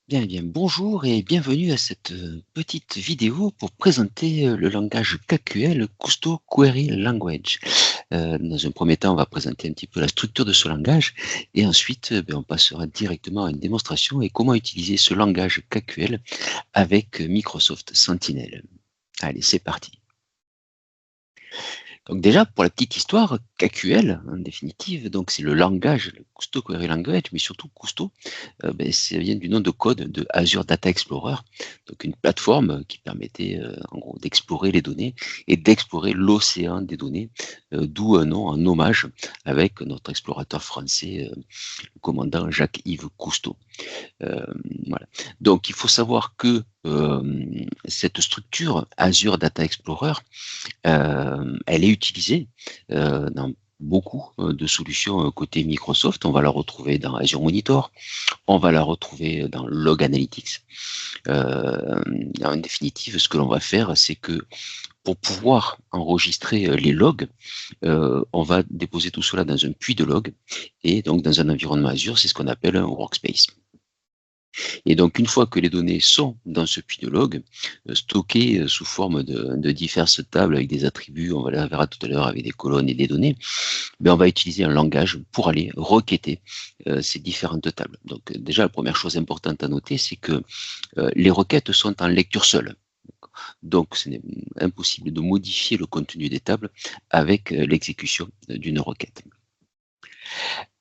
Bien, eh bien, bonjour et bienvenue à cette petite vidéo pour présenter le langage KQL, Kusto Query Language. Dans un premier temps, on va présenter un petit peu la structure de ce langage et ensuite, on passera directement à une démonstration et comment utiliser ce langage KQL avec Microsoft Sentinel. Allez, c'est parti. Donc déjà, pour la petite histoire, KQL, en définitive, donc c'est le langage, le Kusto Query Language, mais surtout Kusto, ça vient du nom de code de Azure Data Explorer, donc une plateforme qui permettait en gros d'explorer les données et d'explorer l'océan des données, d'où un nom en hommage avec notre explorateur français, le commandant Jacques-Yves Cousteau. Euh, voilà. Donc, il faut savoir que cette structure Azure Data Explorer, elle est utilisée dans beaucoup de solutions côté Microsoft. On va la retrouver dans Azure Monitor, on va la retrouver dans Log Analytics. En définitive, ce que l'on va faire, c'est que pour pouvoir enregistrer les logs, on va déposer tout cela dans un puits de log et donc dans un environnement Azure, c'est ce qu'on appelle un workspace. Et donc, une fois que les données sont dans ce puits de log, stockées sous forme de diverses tables avec des attributs, on va verra tout à l'heure avec des colonnes et des données, on va utiliser un langage pour aller requêter ces différentes tables. Donc, déjà, la première chose importante à noter, c'est que les requêtes sont en lecture seule. Donc, ce n'est impossible de modifier le contenu des tables avec l'exécution d'une requête.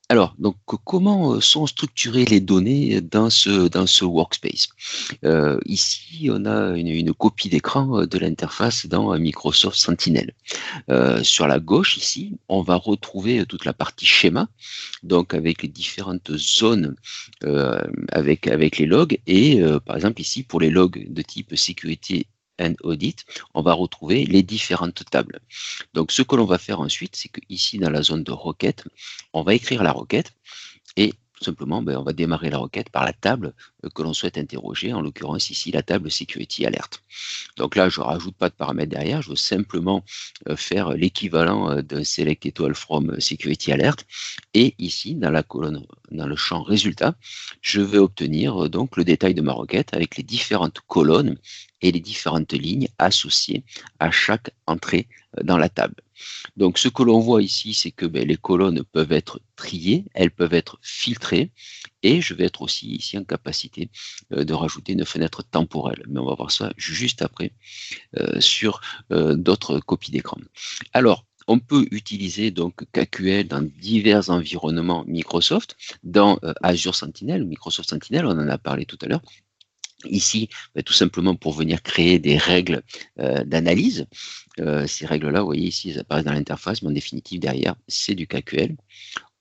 Alors, donc, comment sont structurées les données dans ce workspace? Ici, on a une copie d'écran de l'interface dans Microsoft Sentinel. Sur la gauche, ici, on va retrouver toute la partie schéma, donc avec les différentes zones avec les logs. Et par exemple, ici, pour les logs de type sécurité and audit, on va retrouver les différentes tables. Donc, ce que l'on va faire ensuite, c'est que ici, dans la zone de requête, on va écrire la requête et tout simplement, on va démarrer la requête par la table que l'on souhaite interroger, en l'occurrence ici la table Security Alert. Donc là, je ne rajoute pas de paramètres derrière, je veux simplement faire l'équivalent d'un Select Étoile from Security Alert. Et ici, dans la colonne, dans le champ résultat, je vais obtenir donc le détail de ma requête avec les différentes colonnes et les différentes lignes associées à chaque entrée dans la table. Donc, ce que l'on voit ici, c'est que les colonnes peuvent être triées, elles peuvent être filtrées, et je vais être aussi ici en capacité de rajouter une fenêtre temporelle. Mais on va voir ça juste après sur d'autres copies d'écran. Alors, on peut utiliser donc KQL dans divers environnements Microsoft, dans Azure Sentinel, Microsoft Sentinel, on en a parlé tout à l'heure. Ici, tout simplement pour venir créer des règles d'analyse. Ces règles-là, vous voyez ici, elles apparaissent dans l'interface, mais en définitive, derrière, c'est du KQL.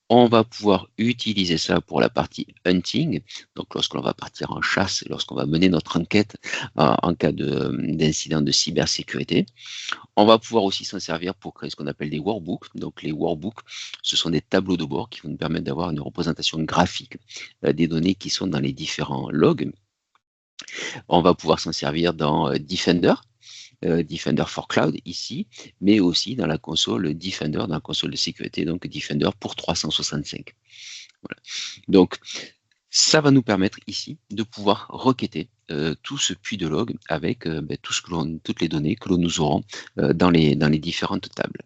On va pouvoir utiliser ça pour la partie hunting, donc lorsqu'on va partir en chasse, lorsqu'on va mener notre enquête en cas d'incident de cybersécurité. On va pouvoir aussi s'en servir pour créer ce qu'on appelle des workbooks. Donc les workbooks, ce sont des tableaux de bord qui vont nous permettre d'avoir une représentation graphique des données qui sont dans les différents logs. On va pouvoir s'en servir dans Defender, Defender for Cloud ici, mais aussi dans la console Defender, dans la console de sécurité, donc Defender pour 365. Voilà. Donc, ça va nous permettre ici de pouvoir requêter tout ce puits de log avec toutes les données que nous aurons dans les différentes tables.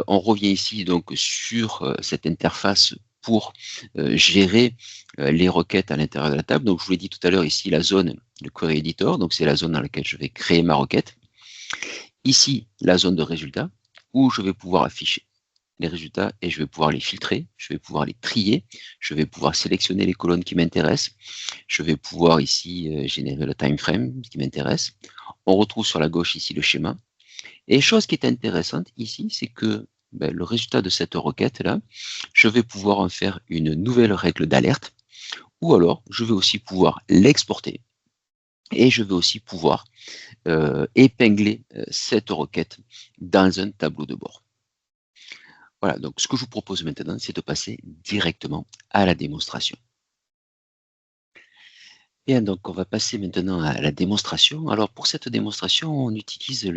On revient ici donc sur cette interface pour gérer les requêtes à l'intérieur de la table. Donc, je vous l'ai dit tout à l'heure, ici, la zone, le query editor, donc c'est la zone dans laquelle je vais créer ma requête. Ici, la zone de résultats, où je vais pouvoir afficher les résultats et je vais pouvoir les filtrer, je vais pouvoir les trier, je vais pouvoir sélectionner les colonnes qui m'intéressent, je vais pouvoir ici générer le time frame qui m'intéresse. On retrouve sur la gauche ici le schéma. Et chose qui est intéressante ici, c'est que le résultat de cette requête-là, je vais pouvoir en faire une nouvelle règle d'alerte, ou alors je vais aussi pouvoir l'exporter et je vais aussi pouvoir épingler cette requête dans un tableau de bord. Voilà, donc ce que je vous propose maintenant, c'est de passer directement à la démonstration. Bien, donc on va passer maintenant à la démonstration. Alors pour cette démonstration, on utilise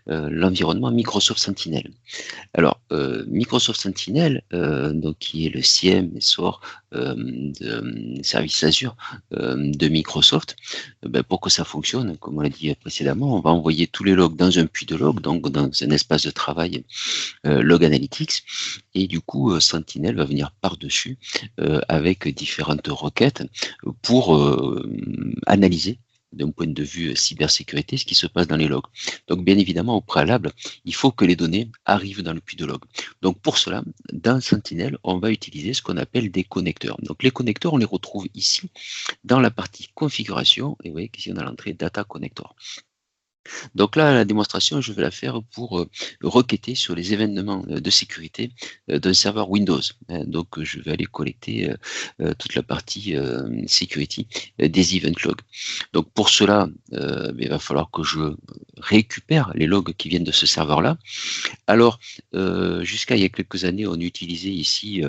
l'environnement Microsoft Sentinel. Alors, Microsoft Sentinel, donc qui est le CIEM et SOAR service Azure de Microsoft, ben, pour que ça fonctionne, comme on l'a dit précédemment, on va envoyer tous les logs dans un puits de log, donc dans un espace de travail Log Analytics, et du coup Sentinel va venir par-dessus avec différentes requêtes pour analyser d'un point de vue cybersécurité ce qui se passe dans les logs. Donc bien évidemment au préalable, il faut que les données arrivent dans le puits de log. Donc pour cela, dans Sentinel, on va utiliser ce qu'on appelle des connecteurs. Donc les connecteurs, on les retrouve ici dans la partie configuration, et vous voyez qu'ici on a l'entrée Data Connector. Donc là, la démonstration, je vais la faire pour requêter sur les événements de sécurité d'un serveur Windows. Donc je vais aller collecter toute la partie security des event logs. Donc pour cela, il va falloir que je récupère les logs qui viennent de ce serveur-là. Alors, jusqu'à il y a quelques années, on utilisait ici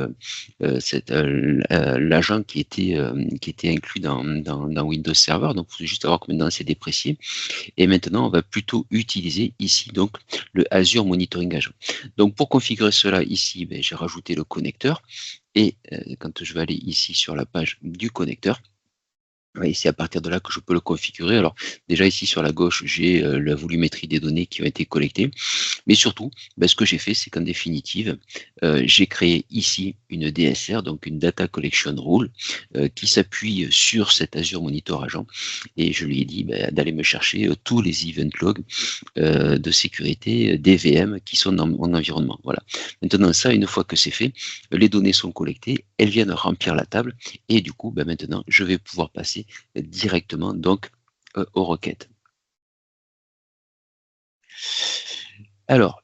l'agent qui était inclus dans Windows Server. Donc, il faut juste savoir que maintenant c'est déprécié. Et maintenant, on va plutôt utiliser ici donc le Azure Monitoring Agent. Donc, pour configurer cela ici, j'ai rajouté le connecteur. Et quand je vais aller ici sur la page du connecteur, oui, c'est à partir de là que je peux le configurer. Alors déjà ici sur la gauche, j'ai la volumétrie des données qui ont été collectées. Mais surtout, ce que j'ai fait, c'est qu'en définitive, j'ai créé ici une DSR, donc une Data Collection Rule, qui s'appuie sur cet Azure Monitor Agent. Et je lui ai dit d'aller me chercher tous les event logs de sécurité des VM qui sont dans mon environnement. Voilà. Maintenant, ça, une fois que c'est fait, les données sont collectées, elles viennent remplir la table. Et du coup, maintenant, je vais pouvoir passer directement donc aux requêtes. Alors,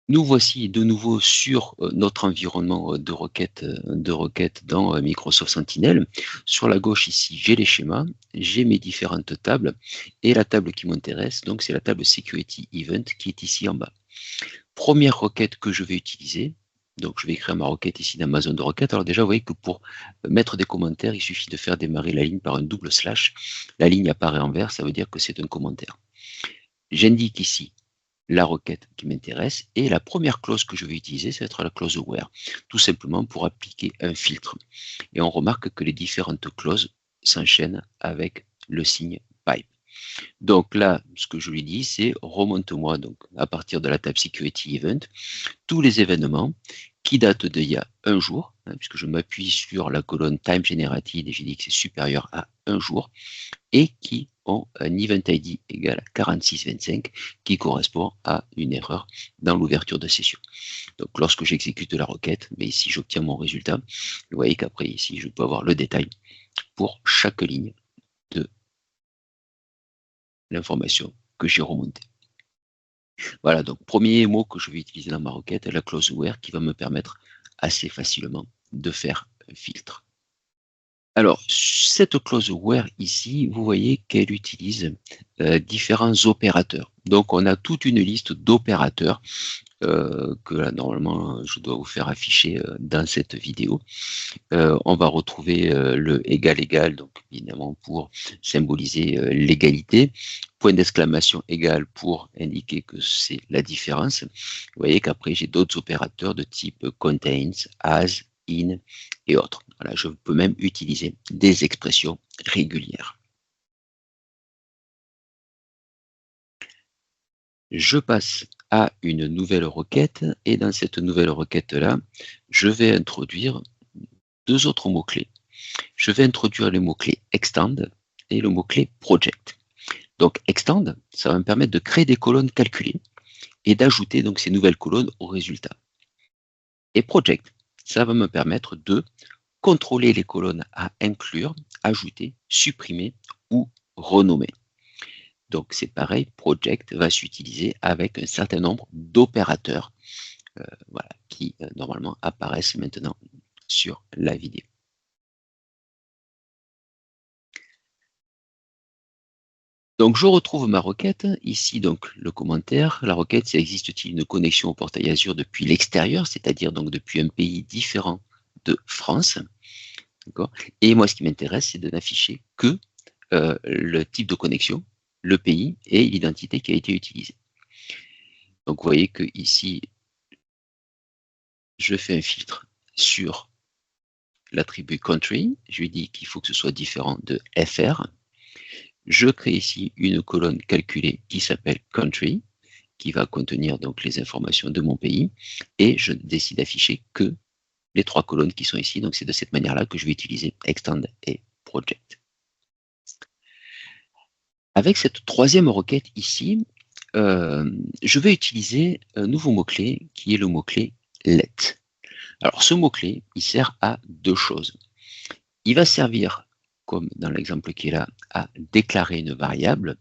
nous voici de nouveau sur notre environnement de requêtes dans Microsoft Sentinel. Sur la gauche ici, j'ai les schémas, j'ai mes différentes tables et la table qui m'intéresse, donc c'est la table Security Event qui est ici en bas. Première requête que je vais utiliser, donc je vais écrire ma requête ici dans ma zone de requête. Alors déjà, vous voyez que pour mettre des commentaires, il suffit de faire démarrer la ligne par un double slash. La ligne apparaît en vert, ça veut dire que c'est un commentaire. J'indique ici la requête qui m'intéresse et la première clause que je vais utiliser, ça va être la clause where, tout simplement pour appliquer un filtre. Et on remarque que les différentes clauses s'enchaînent avec le signe pipe. Donc là, ce que je lui dis, c'est remonte-moi donc à partir de la table Security Event tous les événements qui datent d'il y a un jour, puisque je m'appuie sur la colonne Time Generated et j'ai dit que c'est supérieur à un jour, et qui ont un Event ID égal à 4625 qui correspond à une erreur dans l'ouverture de session. Donc lorsque j'exécute la requête, ici j'obtiens mon résultat. Vous voyez qu'après ici je peux avoir le détail pour chaque ligne de l'information que j'ai remontée. Voilà, donc premier mot que je vais utiliser dans ma requête, la clause where qui va me permettre assez facilement de faire un filtre. Alors, cette clause where ici, vous voyez qu'elle utilise différents opérateurs. Donc, on a toute une liste d'opérateurs que là, normalement, je dois vous faire afficher dans cette vidéo. On va retrouver le égal, donc évidemment pour symboliser l'égalité. Point d'exclamation égal pour indiquer que c'est la différence. Vous voyez qu'après, j'ai d'autres opérateurs de type contains, as, in et autres. Voilà, je peux même utiliser des expressions régulières. Je passe à une nouvelle requête et dans cette nouvelle requête-là, je vais introduire deux autres mots-clés. Je vais introduire les mots-clés extend et le mot-clé project. Donc extend, ça va me permettre de créer des colonnes calculées et d'ajouter donc ces nouvelles colonnes au résultat. Et project, ça va me permettre de contrôler les colonnes à inclure, ajouter, supprimer ou renommer. Donc c'est pareil, project va s'utiliser avec un certain nombre d'opérateurs qui normalement apparaissent maintenant sur la vidéo. Donc je retrouve ma requête, ici donc le commentaire, la requête c'est existe-t-il une connexion au portail Azure depuis l'extérieur, c'est-à-dire donc depuis un pays différent de France. D'accord. Et moi, ce qui m'intéresse, c'est de n'afficher que le type de connexion, le pays et l'identité qui a été utilisée. Donc, vous voyez que ici, je fais un filtre sur l'attribut country. Je lui dis qu'il faut que ce soit différent de FR. Je crée ici une colonne calculée qui s'appelle country, qui va contenir donc les informations de mon pays, et je décide d'afficher que les 3 colonnes qui sont ici. Donc c'est de cette manière-là que je vais utiliser extend et project. Avec cette troisième requête ici, je vais utiliser un nouveau mot-clé qui est le mot-clé let. Alors ce mot-clé, il sert à 2 choses. Il va servir, comme dans l'exemple qui est là, à déclarer une variable,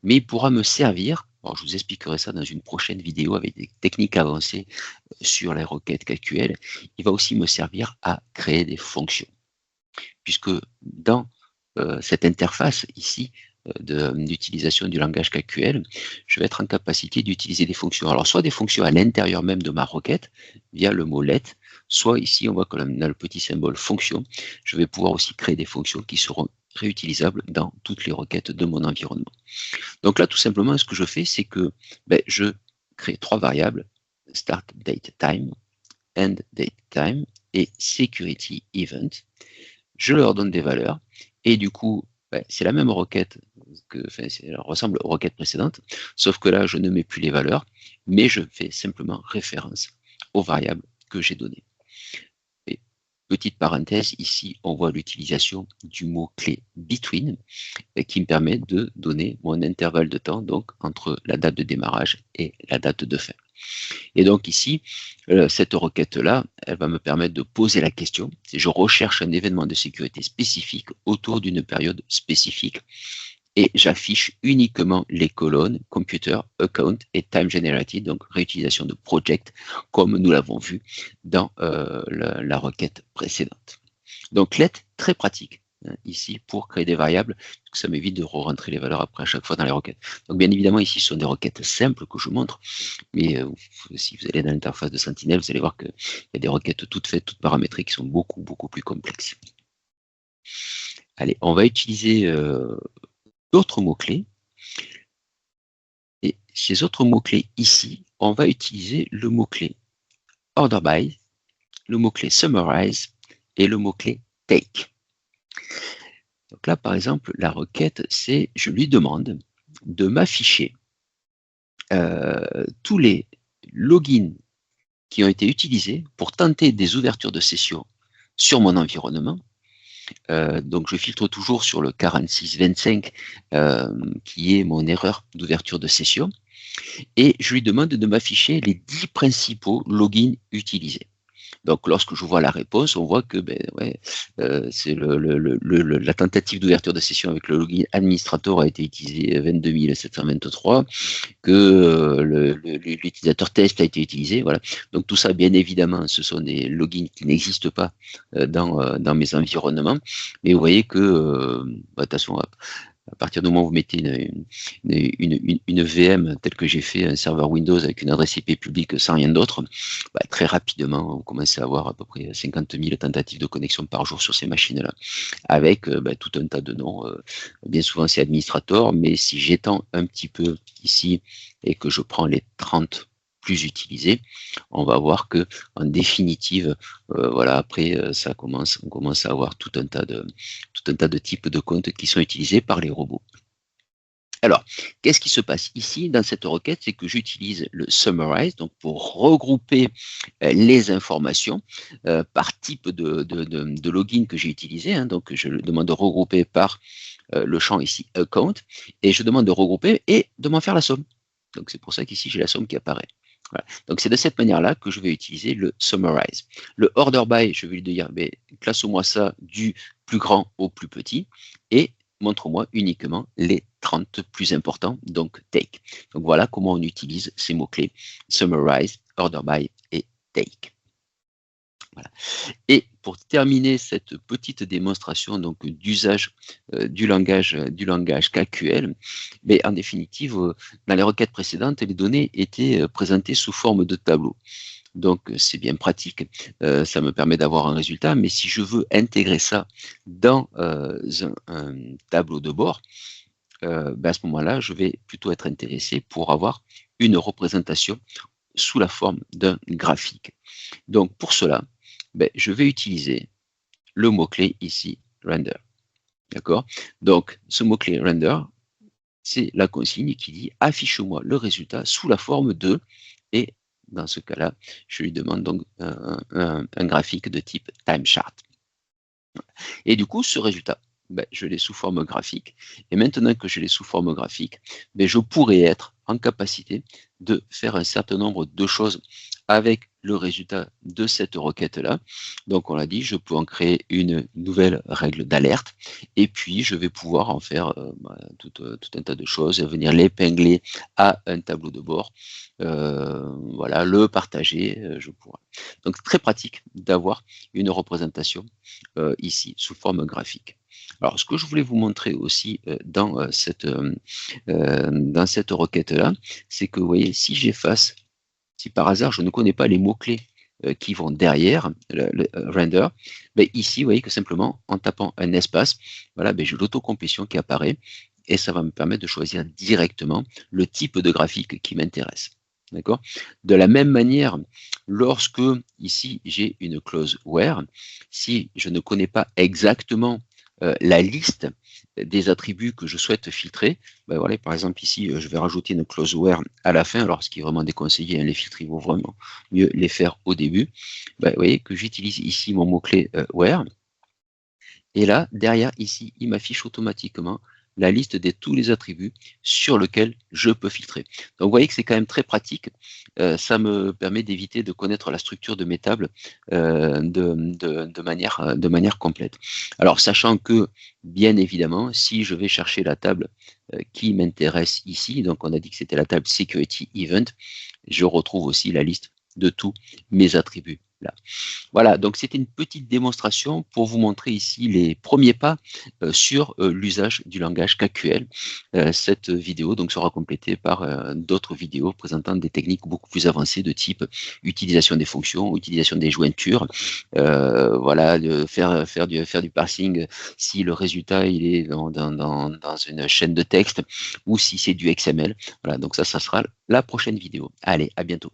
mais il pourra me servir, alors je vous expliquerai ça dans une prochaine vidéo avec des techniques avancées sur les requêtes KQL, il va aussi me servir à créer des fonctions. Puisque dans cette interface ici, d'utilisation du langage KQL, je vais être en capacité d'utiliser des fonctions. Alors, soit des fonctions à l'intérieur même de ma requête, via le mot let, soit ici, on voit qu'on a le petit symbole fonction. Je vais pouvoir aussi créer des fonctions qui seront réutilisables dans toutes les requêtes de mon environnement. Donc là, tout simplement, ce que je fais, c'est que je crée 3 variables, start date time, end date time et security event. Je leur donne des valeurs et du coup, c'est la même requête elle ressemble aux requêtes précédentes, sauf que là, je ne mets plus les valeurs, mais je fais simplement référence aux variables que j'ai données. Et petite parenthèse, ici, on voit l'utilisation du mot-clé between, qui me permet de donner mon intervalle de temps, donc entre la date de démarrage et la date de fin. Et donc ici, cette requête-là, elle va me permettre de poser la question. Si je recherche un événement de sécurité spécifique autour d'une période spécifique, et j'affiche uniquement les colonnes computer, account et time generated, donc réutilisation de project, comme nous l'avons vu dans la requête précédente. Donc let, très pratique ici pour créer des variables, parce que ça m'évite de re-rentrer les valeurs après à chaque fois dans les requêtes. Donc bien évidemment ici ce sont des requêtes simples que je montre, mais si vous allez dans l'interface de Sentinel, vous allez voir qu'il y a des requêtes toutes faites, toutes paramétrées qui sont beaucoup plus complexes. Allez, on va utiliser d'autres mots-clés. Et ces autres mots-clés ici, on va utiliser le mot-clé order by, le mot-clé summarize et le mot-clé take. Donc là, par exemple, la requête, c'est je lui demande de m'afficher tous les logins qui ont été utilisés pour tenter des ouvertures de session sur mon environnement. Donc je filtre toujours sur le 4625 qui est mon erreur d'ouverture de session et je lui demande de m'afficher les 10 principaux logins utilisés. Donc lorsque je vois la réponse, on voit que c'est la tentative d'ouverture de session avec le login administrateur a été utilisé 22 723, que l'utilisateur test a été utilisé, voilà. Donc tout ça, bien évidemment, ce sont des logins qui n'existent pas dans mes environnements, mais vous voyez que, de toute façon, à partir du moment où vous mettez une VM telle que j'ai fait, un serveur Windows avec une adresse IP publique sans rien d'autre, très rapidement, vous commencez à avoir à peu près 50 000 tentatives de connexion par jour sur ces machines-là, avec tout un tas de noms. Bien souvent, c'est administrateur, mais si j'étends un petit peu ici et que je prends les 30 plus utilisés, on va voir que en définitive, après on commence à avoir tout un tas de types de comptes qui sont utilisés par les robots. Alors, qu'est-ce qui se passe ici dans cette requête? C'est que j'utilise le summarize, donc pour regrouper les informations par type de login que j'ai utilisé. Donc, je demande de regrouper par le champ ici account, et je demande de regrouper et de m'en faire la somme. Donc, c'est pour ça qu'ici j'ai la somme qui apparaît. Voilà. Donc c'est de cette manière-là que je vais utiliser le summarize. Le order by, je vais lui dire, classe-moi ça du plus grand au plus petit et montre-moi uniquement les 30 plus importants, donc take. Donc voilà comment on utilise ces mots-clés, summarize, order by et take. Voilà. Et pour terminer cette petite démonstration donc d'usage du langage KQL, en définitive, dans les requêtes précédentes, les données étaient présentées sous forme de tableau. Donc c'est bien pratique, ça me permet d'avoir un résultat, mais si je veux intégrer ça dans un tableau de bord, ben à ce moment-là, je vais plutôt être intéressé pour avoir une représentation sous la forme d'un graphique. Donc pour cela, ben, je vais utiliser le mot-clé ici, render. D'accord? Donc ce mot-clé render, c'est la consigne qui dit affiche-moi le résultat sous la forme de, et dans ce cas-là, je lui demande donc un graphique de type time chart. Et du coup, ce résultat, ben, je l'ai sous forme graphique. Et maintenant que je l'ai sous forme graphique, ben, je pourrais être en capacité de faire un certain nombre de choses avec le résultat de cette requête-là. Donc, on l'a dit, je peux en créer une nouvelle règle d'alerte. Et puis, je vais pouvoir en faire tout un tas de choses, venir l'épingler à un tableau de bord. Voilà, le partager, je pourrais. Donc, très pratique d'avoir une représentation ici sous forme graphique. Alors, ce que je voulais vous montrer aussi dans cette requête-là, c'est que vous voyez, si j'efface, si par hasard je ne connais pas les mots-clés qui vont derrière le render, ben ici, vous voyez que simplement en tapant un espace, voilà, ben j'ai l'autocomplétion qui apparaît et ça va me permettre de choisir directement le type de graphique qui m'intéresse. D'accord? De la même manière, lorsque ici j'ai une clause where, si je ne connais pas exactement la liste des attributs que je souhaite filtrer, ben voilà, par exemple ici je vais rajouter une clause where à la fin, alors ce qui est vraiment déconseillé, hein, les filtres il vaut vraiment mieux les faire au début. Ben, vous voyez que j'utilise ici mon mot-clé where, et là derrière ici il m'affiche automatiquement la liste de tous les attributs sur lesquels je peux filtrer. Donc vous voyez que c'est quand même très pratique. Ça me permet d'éviter de connaître la structure de mes tables de manière complète. Alors sachant que, bien évidemment, si je vais chercher la table qui m'intéresse ici, donc on a dit que c'était la table Security Event, je retrouve aussi la liste de tous mes attributs là. Voilà, donc c'était une petite démonstration pour vous montrer ici les premiers pas sur l'usage du langage KQL. Cette vidéo donc sera complétée par d'autres vidéos présentant des techniques beaucoup plus avancées de type utilisation des fonctions, utilisation des jointures, voilà, faire du parsing si le résultat il est dans une chaîne de texte ou si c'est du XML. Voilà, donc ça sera la prochaine vidéo. Allez, à bientôt.